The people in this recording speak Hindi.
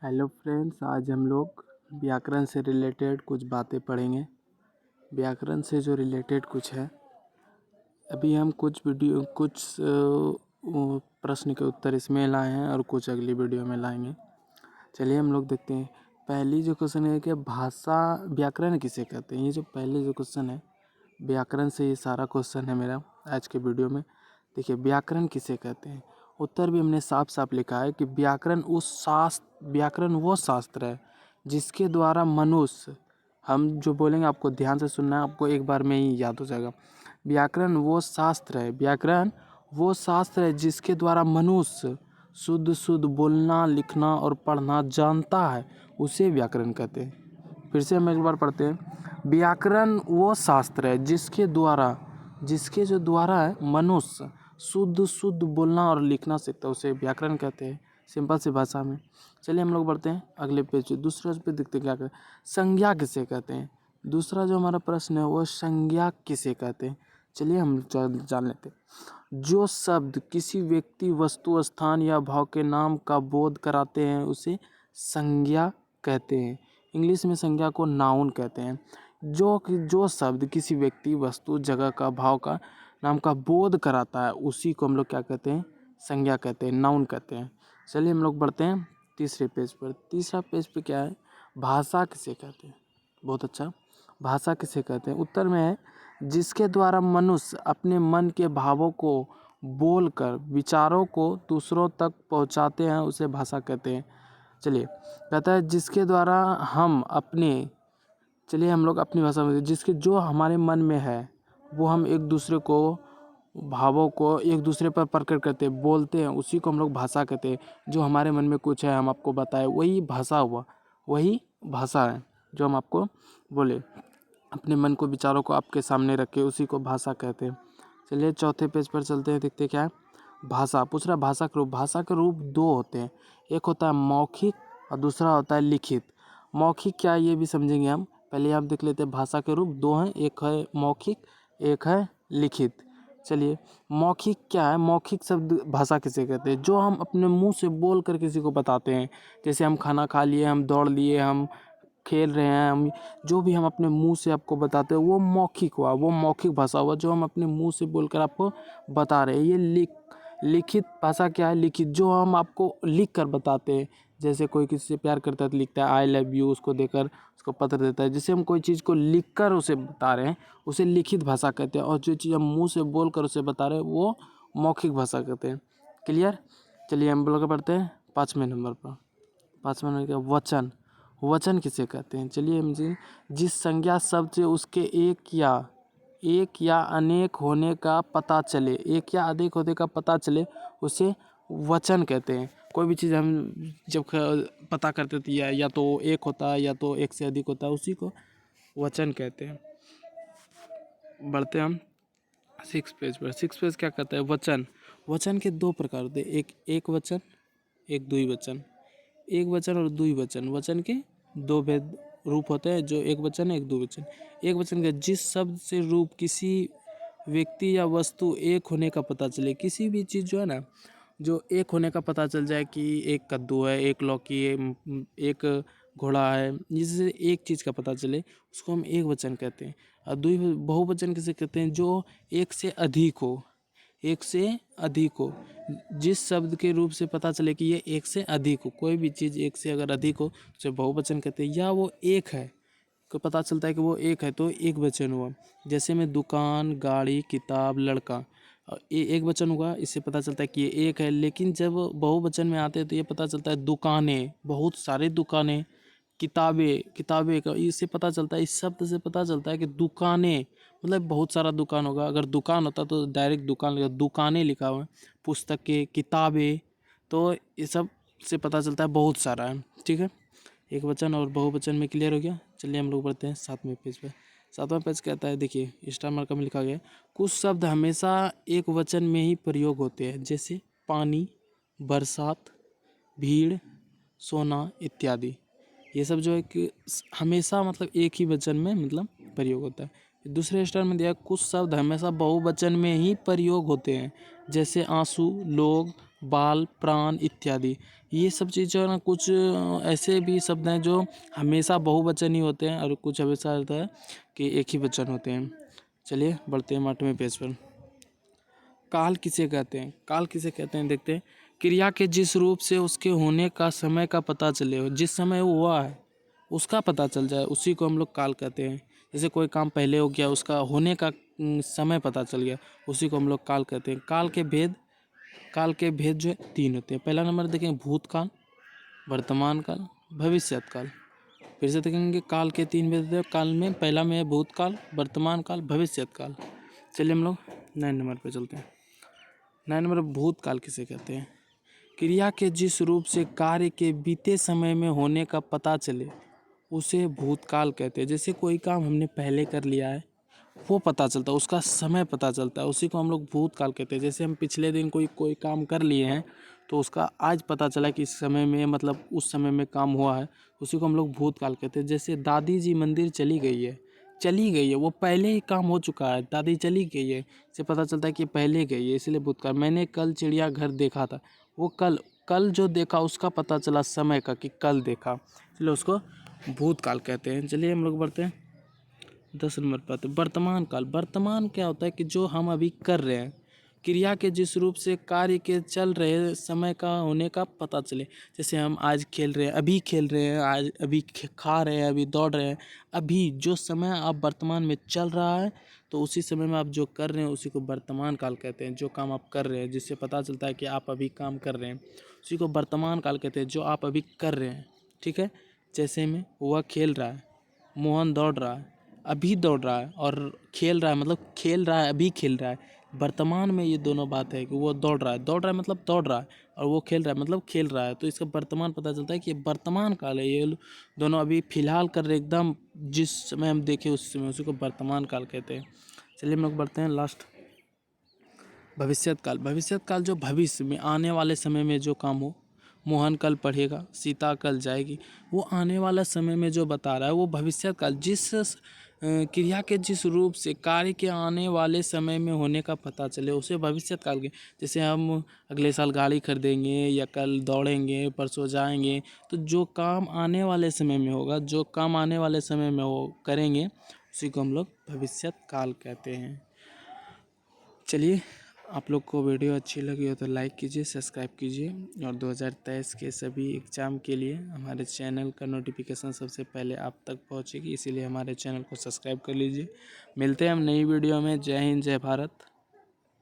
हेलो फ्रेंड्स, आज हम लोग व्याकरण से रिलेटेड कुछ बातें पढ़ेंगे। व्याकरण से जो रिलेटेड कुछ है, अभी हम कुछ प्रश्न के उत्तर इसमें लाए हैं और कुछ अगली वीडियो में लाएंगे। चलिए हम लोग देखते हैं। पहली जो क्वेश्चन है कि भाषा व्याकरण किसे कहते हैं। ये जो पहले जो क्वेश्चन है, व्याकरण से ये सारा क्वेश्चन है मेरा आज के वीडियो में। देखिए, व्याकरण किसे कहते हैं। उत्तर भी हमने साफ साफ लिखा है कि व्याकरण वो शास्त्र है जिसके द्वारा मनुष्य, हम जो बोलेंगे आपको ध्यान से सुनना है, आपको एक बार में ही याद हो जाएगा। व्याकरण वो शास्त्र है जिसके द्वारा मनुष्य शुद्ध शुद्ध बोलना, लिखना और पढ़ना जानता है, उसे व्याकरण कहते हैं। फिर से हम एक बार पढ़ते हैं। व्याकरण वो शास्त्र है जिसके जो द्वारा मनुष्य शुद्ध शुद्ध बोलना और लिखना सीखता है, उसे व्याकरण कहते हैं, सिंपल सी भाषा में। चलिए हम लोग बढ़ते हैं अगले पेज पे। दूसरा पे देखते हैं क्या कहते हैं। संज्ञा किसे कहते हैं। दूसरा जो हमारा प्रश्न है वो संज्ञा किसे कहते हैं। चलिए हम जान लेते हैं। जो शब्द किसी व्यक्ति, वस्तु, स्थान या भाव के नाम का बोध कराते हैं उसे संज्ञा कहते हैं। इंग्लिश में संज्ञा को नाउन कहते हैं। जो शब्द किसी व्यक्ति, वस्तु, जगह का, भाव का, नाम का बोध कराता है उसी को हम लोग क्या कहते हैं, संज्ञा कहते हैं, नाउन कहते हैं। चलिए हम लोग बढ़ते हैं तीसरे पेज पर। तीसरा पेज पे क्या है, भाषा किसे कहते हैं। बहुत अच्छा, भाषा किसे कहते हैं। उत्तर में है जिसके द्वारा मनुष्य अपने मन के भावों को बोलकर विचारों को दूसरों तक पहुंचाते हैं, उसे भाषा कहते हैं। चलिए, कहता है जिसके द्वारा हम लोग अपनी भाषा में, जिसके जो हमारे मन में है वो हम एक दूसरे को, भावों को एक दूसरे पर प्रकट करते हैं, बोलते हैं, उसी को हम लोग भाषा कहते हैं। जो हमारे मन में कुछ है हम आपको बताए, वही भाषा हुआ, वही भाषा है जो हम आपको बोले, अपने मन को, विचारों को आपके सामने रखे, उसी को भाषा कहते हैं। चलिए चौथे पेज पर चलते हैं, देखते क्या है। भाषा पूछ रहा है, भाषा के रूप। भाषा के रूप दो होते हैं, एक होता है मौखिक और दूसरा होता है लिखित। मौखिक क्या है ये भी समझेंगे हम, पहले आप देख लेते हैं। भाषा के रूप दो हैं, एक है मौखिक, एक है लिखित। चलिए, मौखिक क्या है। मौखिक शब्द भाषा किसे कहते हैं, जो हम अपने मुंह से बोल कर किसी को बताते हैं। जैसे हम खाना खा लिए, हम दौड़ लिए, हम खेल रहे हैं, हम जो भी हम अपने मुंह से आपको बताते हैं वो मौखिक हुआ, वो मौखिक भाषा हुआ, जो हम अपने मुंह से बोलकर आपको बता रहे हैं। ये लिखित भाषा क्या है। लिखित जो हम आपको लिख कर बताते हैं। जैसे कोई किसी से प्यार करता है तो लिखता है आई लव यू, उसको देकर उसको पत्र देता है। जैसे हम कोई चीज़ को लिख कर उसे बता रहे हैं, उसे लिखित भाषा कहते हैं। और जो चीज़ हम मुंह से बोल कर उसे बता रहे हैं वो मौखिक भाषा कहते हैं। क्लियर। चलिए हम लोग पढ़ते हैं 5वें नंबर पर। 5वां नंबर क्या, वचन। वचन किसे कहते हैं। चलिए हम जी, जिस संज्ञा शब्द से उसके एक या अनेक होने का पता चले, एक या अधिक होने का पता चले, उसे वचन कहते हैं। कोई भी चीज़ हम जब पता करते थे या तो एक होता है या तो एक से अधिक होता है, उसी को वचन कहते हैं। बढ़ते हम 6 पेज पर। 6 पेज क्या कहता है, वचन। वचन के दो प्रकार होते हैं, एक वचन, एक द्विवचन। एक वचन और द्विवचन, वचन के दो भेद रूप होते हैं, जो एक वचन है, एक द्विवचन। एक वचन के जिस शब्द से रूप किसी व्यक्ति या वस्तु एक होने का पता चले। किसी भी चीज़ जो है ना, जो एक होने का पता चल जाए कि एक कद्दू है, एक लौकी है, एक घोड़ा है, जिससे एक चीज़ का पता चले, उसको हम एक वचन कहते हैं। और बहुवचन किसे कहते हैं, जो एक से अधिक हो, एक से अधिक हो। जिस शब्द के रूप से पता चले कि ये एक से अधिक हो, कोई भी चीज़ एक से अगर अधिक हो उसे बहुवचन कहते हैं। या वो एक है, को पता चलता है कि वो एक है तो एक वचन हुआ। जैसे में दुकान, गाड़ी, किताब, लड़का, ये एक वचन हुआ, इससे पता चलता है कि ये एक है। लेकिन जब बहुवचन में आते हैं तो ये पता चलता है दुकानें, बहुत सारे दुकानें, किताबें का, इससे पता चलता है, इस शब्द से पता चलता है कि दुकानें मतलब बहुत सारा दुकान होगा। अगर दुकान होता तो डायरेक्ट दुकान लिखा, दुकानें लिखा हुआ है, पुस्तकें, किताबें, तो ये सब से पता चलता है बहुत सारा है। ठीक है, एक वचन और बहुवचन में क्लियर हो गया। चलिए हम लोग बढ़ते हैं 7वें पेज पे। 7वां पेज कहता है, देखिए स्टार मार्का में लिखा गया है, कुछ शब्द हमेशा एक वचन में ही प्रयोग होते हैं, जैसे पानी, बरसात, भीड़, सोना इत्यादि। ये सब जो है कि हमेशा मतलब एक ही वचन में मतलब प्रयोग होता है। दूसरे स्टार में दिया, कुछ शब्द हमेशा बहुवचन में ही प्रयोग होते हैं, जैसे आंसू, लोग, बाल, प्राण इत्यादि। ये सब चीज़ें ना कुछ ऐसे भी शब्द हैं जो हमेशा बहुवचन ही होते हैं और कुछ हमेशा होता है कि एक ही वचन होते हैं। चलिए बढ़ते हैं 8वें पेज पर। काल किसे कहते हैं? काल किसे कहते हैं देखते हैं। क्रिया के जिस रूप से उसके होने का समय का पता चले, जिस समय वो हुआ है उसका पता चल जाए, उसी को हम लोग काल कहते हैं। जैसे कोई काम पहले हो गया, उसका होने का समय पता चल गया, उसी को हम लोग काल कहते हैं। काल के भेद जो है 3 होते हैं। पहला नंबर देखें भूतकाल, वर्तमान काल, भविष्यत काल। फिर से देखेंगे काल के 3 भेद हैं। काल में पहला में है भूतकाल, वर्तमान काल, भविष्यत काल। चलिए हम लोग 9 नंबर पे चलते हैं। 9 नंबर भूतकाल किसे कहते हैं? क्रिया के जिस रूप से कार्य के बीते समय में होने का पता चले, उसे भूतकाल कहते हैं। जैसे कोई काम हमने पहले कर लिया है, वो पता चलता है, उसका समय पता चलता है, उसी को हम लोग भूतकाल कहते हैं। जैसे हम पिछले दिन कोई काम कर लिए हैं, तो उसका आज पता चला कि इस समय में मतलब उस समय में काम हुआ है, उसी को हम लोग भूतकाल कहते हैं। जैसे दादी जी मंदिर चली गई है, वो पहले ही काम हो चुका है, दादी चली गई है, इससे पता चलता है कि पहले गई है, इसलिए भूतकाल। मैंने कल चिड़ियाघर देखा था, वो कल जो देखा उसका पता चला समय का कि कल देखा, इसलिए उसको भूतकाल कहते हैं। चलिए हम लोग बढ़ते हैं 10 नंबर पर। वर्तमान काल। वर्तमान क्या होता है कि जो हम अभी कर रहे हैं, क्रिया के जिस रूप से कार्य के चल रहे समय का होने का पता चले। जैसे हम आज खेल रहे हैं, अभी खेल रहे हैं, आज अभी खा रहे हैं, अभी दौड़ रहे हैं, अभी जो समय आप वर्तमान में चल रहा है, तो उसी समय में आप जो कर रहे हैं उसी को वर्तमान काल कहते हैं। जो काम आप कर रहे हैं जिससे पता चलता है कि आप अभी काम कर रहे हैं, उसी को वर्तमान काल कहते हैं, जो आप अभी कर रहे हैं। ठीक है, जैसे में वह खेल रहा है, मोहन दौड़ रहा है, अभी दौड़ रहा है, और खेल रहा है मतलब खेल रहा है, अभी खेल रहा है। वर्तमान में ये दोनों बात है कि वो दौड़ रहा है मतलब दौड़ रहा है, और वो खेल रहा है मतलब खेल रहा है। तो इसका वर्तमान पता चलता है कि ये वर्तमान काल है, ये दोनों अभी फिलहाल कर रहे एकदम जिस समय हम देखें उस समय, उसी को वर्तमान काल कहते हैं। चलिए हम लोग बढ़ते हैं लास्ट भविष्यत काल। भविष्यत काल जो भविष्य में आने वाले समय में जो काम हो, मोहन कल पढ़ेगा, सीता कल जाएगी, वो आने वाला समय में जो बता रहा है वो भविष्यत काल। जिस क्रिया के जिस रूप से कार्य के आने वाले समय में होने का पता चले, उसे भविष्यत काल के। जैसे हम अगले साल गाड़ी खरीदेंगे, या कल दौड़ेंगे, परसों जाएंगे, तो जो काम आने वाले समय में होगा, जो काम आने वाले समय में वो करेंगे, उसी को हम लोग भविष्यत काल कहते हैं। चलिए, आप लोग को वीडियो अच्छी लगी हो तो लाइक कीजिए, सब्सक्राइब कीजिए, और 2023 के सभी एग्ज़ाम के लिए हमारे चैनल का नोटिफिकेशन सबसे पहले आप तक पहुंचेगी, इसीलिए हमारे चैनल को सब्सक्राइब कर लीजिए। मिलते हैं हम नई वीडियो में। जय हिंद, जय भारत।